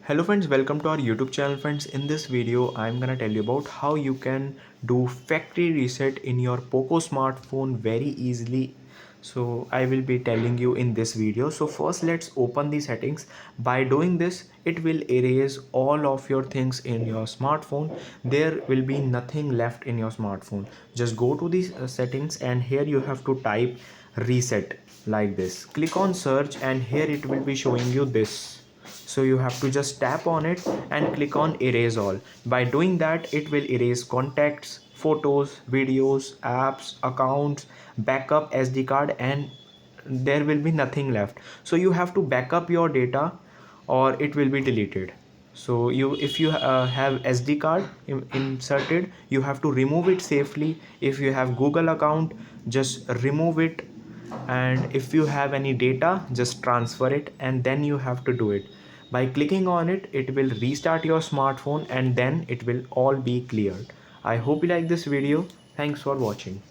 Hello friends, welcome to our YouTube channel friends. In this video I'm gonna tell you about how you can do factory reset in your Poco smartphone very easily. So I will be telling you in this video. So first let's open the settings. By doing this it will erase all of your things in your smartphone. There will be nothing left in your smartphone. Just go to the settings and here you have to type reset like this. Click on search and here it will be showing you this. So you have to just tap on it and click on erase all. By doing that it will erase contacts, photos, videos, apps, accounts, backup, SD card, and there will be nothing left. So you have to back up your data or it will be deleted. So if you have SD card inserted, you have to remove it safely. If you have Google account, just remove it, and if you have any data, just transfer it, and then you have to do it. By clicking on it, it will restart your smartphone and then it will all be cleared. I hope you like this video. Thanks for watching.